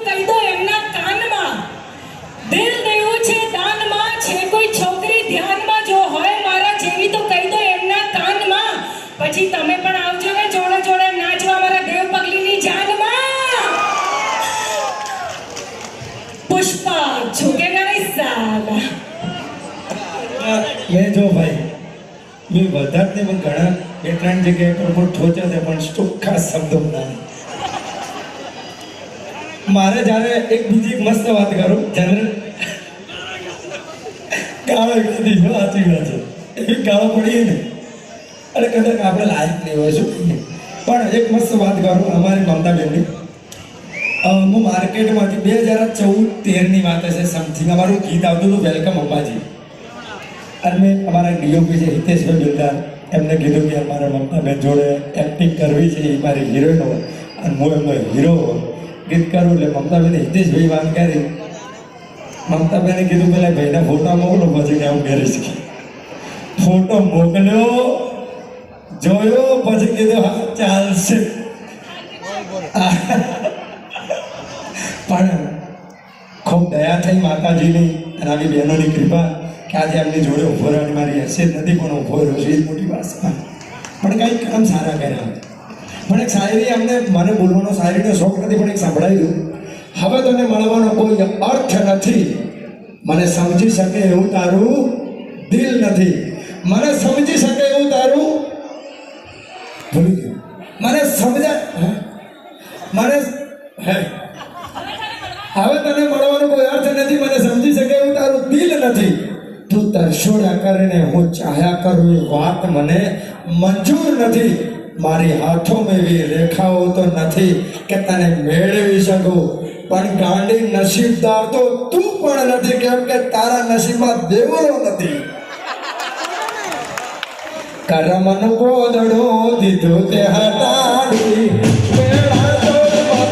કહી દો એમના કાનમાં. દિલ દેવું છે દાનમાં, છે કોઈ છોકરી ધ્યાનમાં જો હોય મારા જેવી તો કહી દો એમના કાનમાં. પછી તમે પણ આવજો ને જોડે જોડે નાચવા મારા દેવ પગલીની જાનમાં. પુષ્પા ઝુકેગા નહીં સાલા. મેં જો ભાઈ મેં વધારે ને પણ ઘણા 2-3 જગ્યાએ પણ ઠોચા છે પણ ચોખ્ખા શબ્દો ના. મારે જ્યારે એક બીજી મસ્ત વાત કરું જનરલ ગાળો કદી સાચી વાત છે એવી ગાળો પડીએ ને અને કદાચ આપણે લાયક નહીં હોય શું પણ એક મસ્ત વાત કરું અમારી મમતાબેનની. હું માર્કેટમાંથી 2014-13ની વાત હશે સમથિંગ અમારું ગીત આવતું હતું વેલકમ અંબાજી. અને મેં અમારા ડીઓપી છે હિતેશભાઈ બિલદાર એમને કીધું કે અમારા મમતાબેન જોડે એક્ટિંગ કરવી છે એ મારી હિરોઈન હોય અને હું એમનો હીરો ગીત કરું એટલે મમતાબેને હિતેશભાઈ વાત કરી. મમતાબેને કીધું પેલા ભાઈના ફોટા મોકલો પછી કે હું કરીશ. ફોટો મોકલ્યો જોયો પછી કીધું હા ચાલશે. પણ ખૂબ દયા થઈ માતાજીની અને આવી બહેનોની કૃપા કે આજે એમની જોડે ઉભો રહેવાની મારી હેસિયત નથી પણ ઉભો રહ્યો છે એ જ મોટી વાત છે. પણ કંઈક કામ સારા કર્યા. પણ એક શાયરી અમને મને બોલવાનો શાયરીનો શોખ નથી પણ એક સંભળાવ્યું. હવે તને મળવાનો કોઈ અર્થ નથી, મને સમજી શકે એવું તારું દિલ નથી. મને સમજી શકે એવું તારું ભૂલી ગયું. મને સમજાય મને હવે તને મળવાનો કોઈ અર્થ નથી, મને સમજી શકે એવું તારું દિલ નથી. તું તરછોડ્યા કરીને હું ચાહ્યા કરું એ વાત મને મંજૂર નથી. મારી હાથોમાં એવી રેખાઓ તો નથી કે તને મેળવી શકું. પણ ગાંડી નસીબદાર તો તું પણ નથી કેમ કે તારા નસીબમાં દેવરો નથી. કરમનું ગોદડું દીધું તે હટાડી